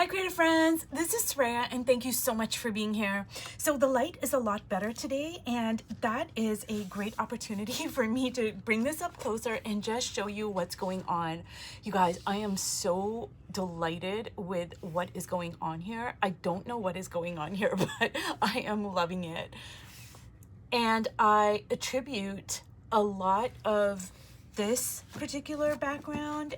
Hi creative friends, this is Soraya and thank you so much for being here. So the light is a lot better today and that is a great opportunity for me to bring this up closer and just show you what's going on. You guys, I am so delighted with what is going on here. I don't know what is going on here, but I am loving it. And I attribute a lot of this particular background.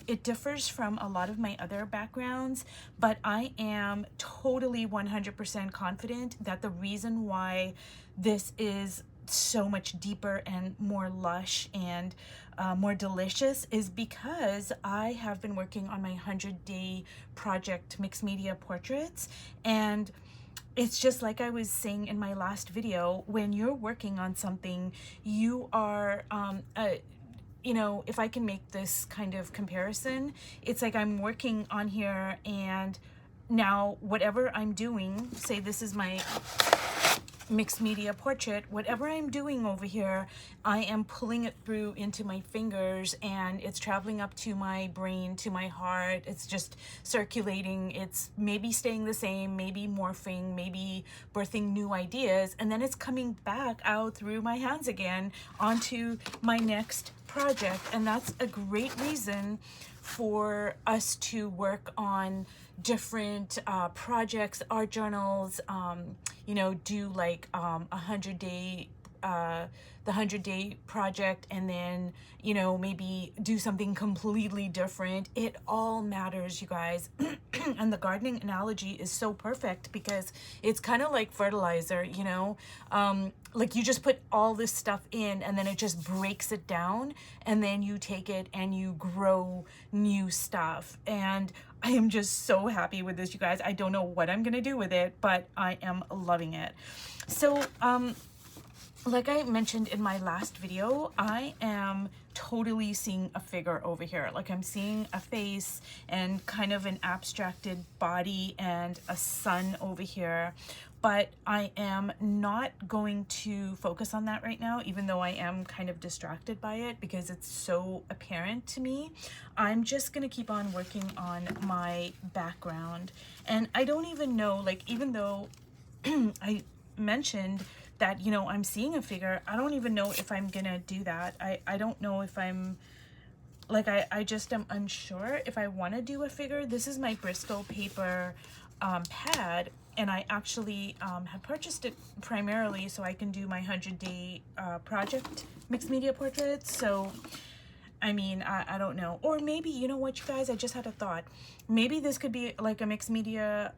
It differs from a lot of my other backgrounds, but I am totally 100% confident that the reason why this is so much deeper and more lush and more delicious is because I have been working on my 100-day project mixed media portraits. And it's just like I was saying in my last video, when you're working on something, you are, you know, if I can make this kind of comparison, it's like I'm working on here and now whatever I'm doing, say this is my mixed media portrait, whatever I'm doing over here, I am pulling it through into my fingers and it's traveling up to my brain, to my heart. It's just circulating. It's maybe staying the same, maybe morphing, maybe birthing new ideas, and then it's coming back out through my hands again onto my next project. And that's a great reason for us to work on different projects, art journals, you know, do like 100-day the 100-day project, and then, you know, maybe do something completely different. It all matters, you guys. And the gardening analogy is so perfect because it's kind of like fertilizer, you know, like you just put all this stuff in and then it just breaks it down, and then you take it and you grow new stuff. And I am just so happy with this, you guys. I don't know what I'm gonna do with it, but I am loving it. So like I mentioned in my last video, I am totally seeing a figure over here. Like I'm seeing a face and kind of an abstracted body and a sun over here. But I am not going to focus on that right now, even though I am kind of distracted by it because it's so apparent to me. I'm just gonna keep on working on my background. And I don't even know, like, even though I mentioned that, you know, I'm seeing a figure, I don't even know if I'm gonna do that. I don't know if I'm, like, I just am unsure if I want to do a figure. This is my Bristol paper pad, and I actually have purchased it primarily so I can do my 100-day project mixed media portraits. So I mean, I don't know. Or maybe, you know what, you guys, I just had a thought. Maybe this could be like a mixed media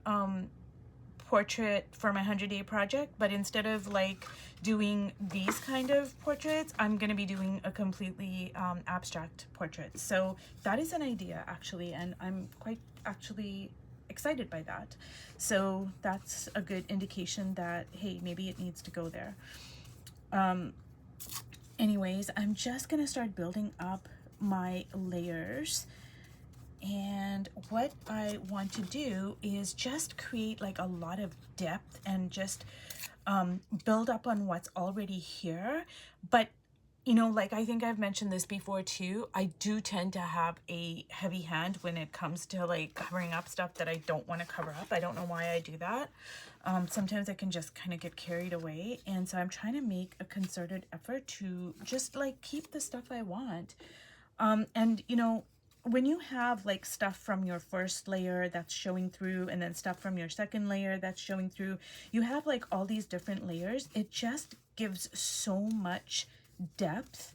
portrait for my 100-day project, but instead of like doing these kind of portraits, I'm going to be doing a completely abstract portrait. So that is an idea actually, and I'm quite actually excited by that. So that's a good indication that, hey, maybe it needs to go there. Anyways, I'm just going to start building up my layers. And what I want to do is just create like a lot of depth and just build up on what's already here. But, you know, like I think I've mentioned this before too, I do tend to have a heavy hand when it comes to like covering up stuff that I don't want to cover up. I don't know why I do that. Sometimes I can just kind of get carried away. And so I'm trying to make a concerted effort to just like keep the stuff I want. And, you know, when you have like stuff from your first layer that's showing through and then stuff from your second layer that's showing through, you have like all these different layers. It just gives so much depth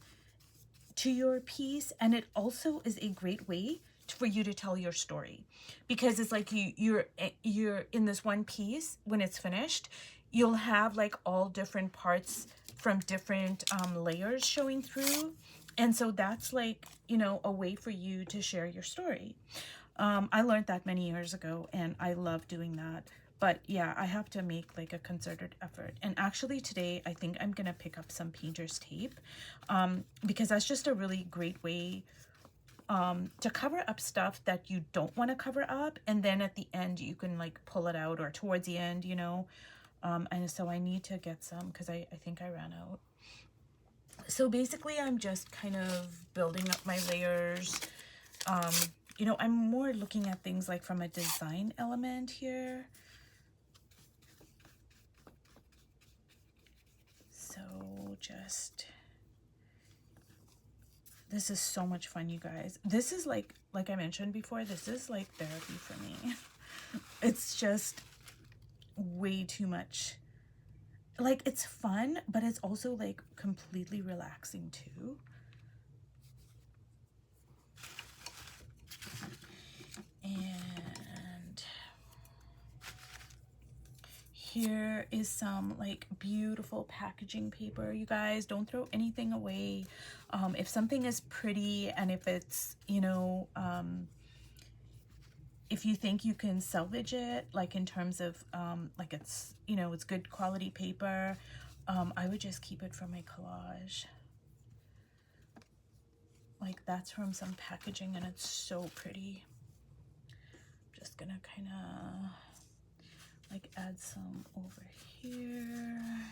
to your piece, and it also is a great way for you to tell your story, because it's like you're in this one piece. When it's finished, you'll have like all different parts from different layers showing through. And so that's like, you know, a way for you to share your story. I learned that many years ago and I love doing that. But yeah, I have to make like a concerted effort. And actually today, I think I'm gonna pick up some painter's tape because that's just a really great way to cover up stuff that you don't want to cover up. And then at the end, you can like pull it out, or towards the end, you know. And so I need to get some because I think I ran out. So basically I'm just kind of building up my layers, you know, I'm more looking at things like from a design element here. So just, this is so much fun, you guys. This is like I mentioned before, this is like therapy for me. It's just way too much. Like, it's fun, but it's also like completely relaxing too. And here is some like beautiful packaging paper. You guys, don't throw anything away. If something is pretty and if it's, you know, if you think you can salvage it, like in terms of like it's, you know, it's good quality paper, I would just keep it for my collage. Like, that's from some packaging and it's so pretty. I'm just gonna kind of like add some over here.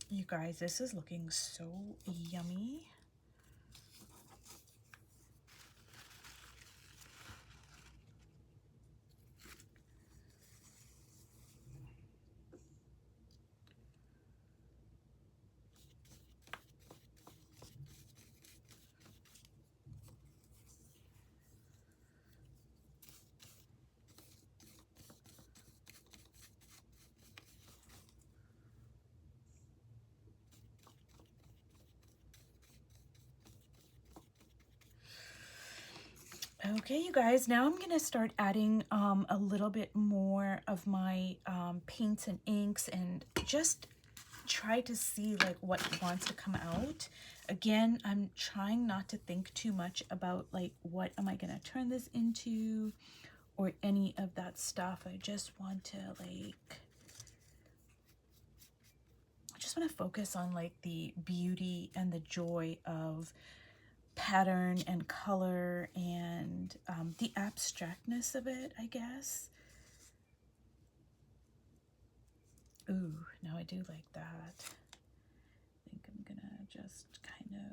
And you guys, this is looking so yummy. Okay, you guys, now I'm gonna start adding a little bit more of my paints and inks and just try to see like what wants to come out. Again, I'm trying not to think too much about like what am I gonna turn this into or any of that stuff. I just want to focus on like the beauty and the joy of pattern and color and the abstractness of it, I guess. Ooh, no, I do like that. I think I'm gonna just kind of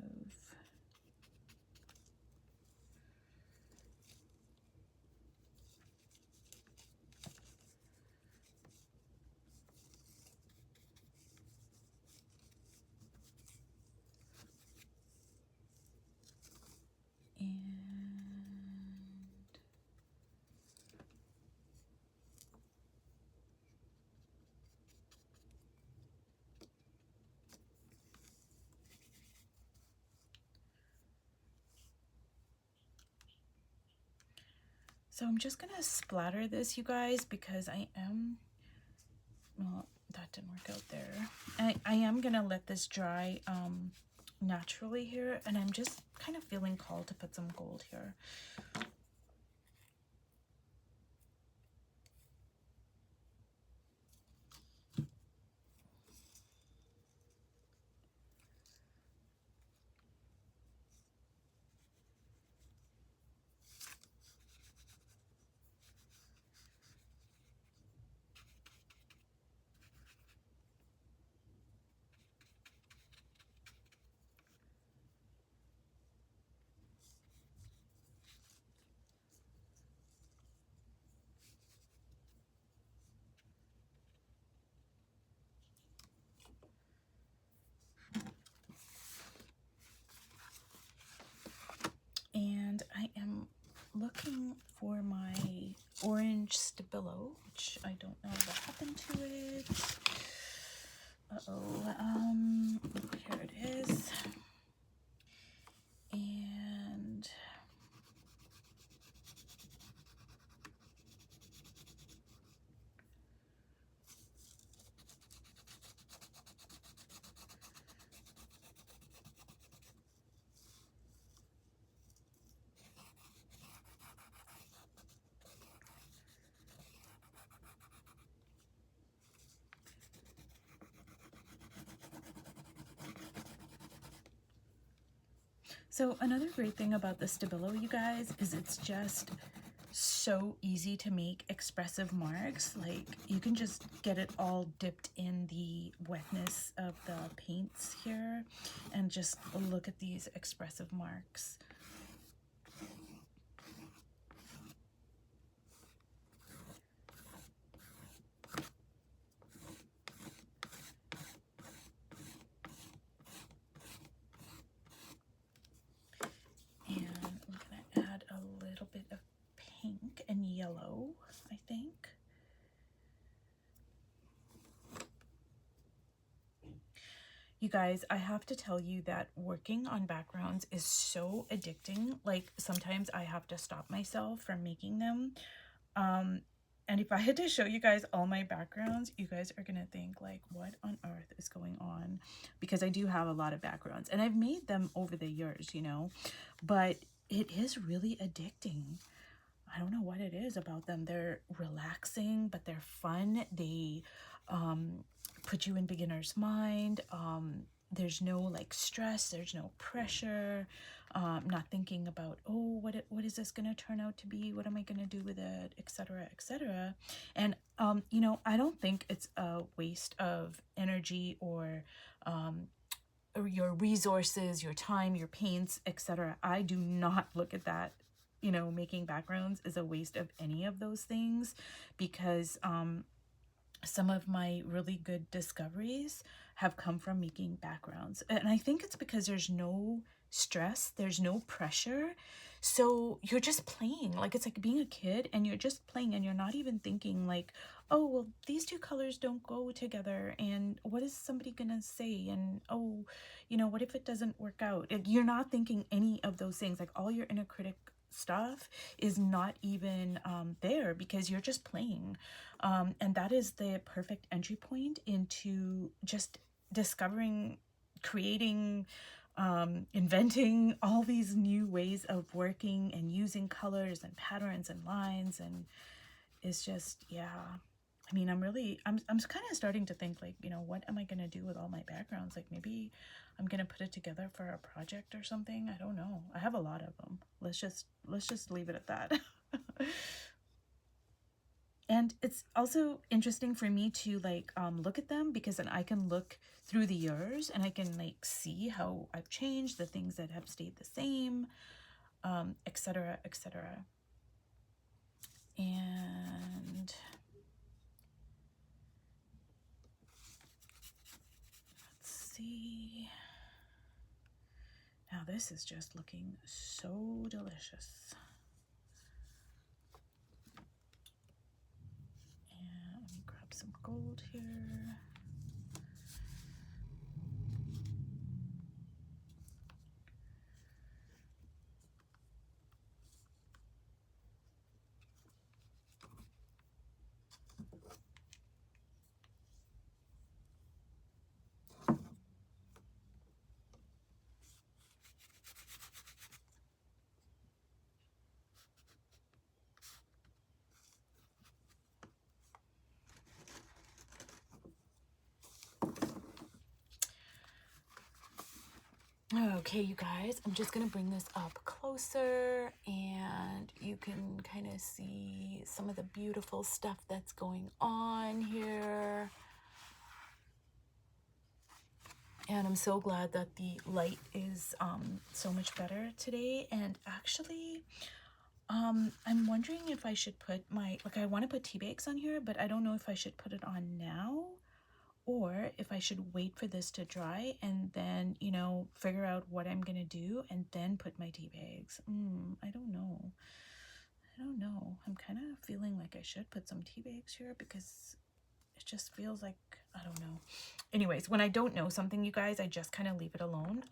so I'm just gonna splatter this, you guys, because I am, well, that didn't work out there. I am gonna let this dry naturally here, and I'm just kind of feeling called to put some gold here. And I am looking for my orange Stabilo, which I don't know what happened to it. Here it is. And So another great thing about the Stabilo, you guys, is it's just so easy to make expressive marks. Like, you can just get it all dipped in the wetness of the paints here and just look at these expressive marks. And I'm gonna add a little bit of pink and yellow, I think. You guys, I have to tell you that working on backgrounds is so addicting. Like, sometimes I have to stop myself from making them. And if I had to show you guys all my backgrounds, you guys are gonna think like, what on earth is going on? Because I do have a lot of backgrounds and I've made them over the years, you know, but it is really addicting. I don't know what it is about them. They're relaxing, but they're fun. They put you in beginner's mind. There's no like stress, there's no pressure, not thinking about, oh, what is this gonna turn out to be, what am I gonna do with it, etc., etc. And you know, I don't think it's a waste of energy or your resources, your time, your paints, etc. I do not look at that, you know, making backgrounds is a waste of any of those things, because some of my really good discoveries have come from making backgrounds. And I think it's because there's no stress, there's no pressure. So you're just playing. Like, it's like being a kid and you're just playing and you're not even thinking like, oh, well, these two colors don't go together. And what is somebody gonna say? And, oh, you know, what if it doesn't work out? Like, you're not thinking any of those things. Like, all your inner critic stuff is not even there, because you're just playing, and that is the perfect entry point into just discovering, creating, inventing all these new ways of working and using colors and patterns and lines. And it's just, yeah, I mean, I'm kind of starting to think like, you know, what am I gonna do with all my backgrounds? Like, maybe I'm gonna put it together for a project or something. I don't know. I have a lot of them. Let's just leave it at that. And it's also interesting for me to like look at them, because then I can look through the years and I can like see how I've changed, the things that have stayed the same, etc., etc. And let's see. Now this is just looking so delicious. And let me grab some gold here. Okay, you guys, I'm just gonna bring this up closer and you can kind of see some of the beautiful stuff that's going on here. And I'm so glad that the light is so much better today. And actually, I'm wondering if I should put my, like, I want to put tea bags on here, but I don't know if I should put it on now, or if I should wait for this to dry and then, you know, figure out what I'm gonna do and then put my tea bags. I don't know. I'm kind of feeling like I should put some tea bags here, because it just feels like, I don't know. Anyways, when I don't know something, you guys, I just kind of leave it alone.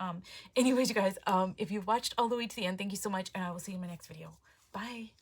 Anyways, you guys, if you've watched all the way to the end, thank you so much, and I will see you in my next video. Bye.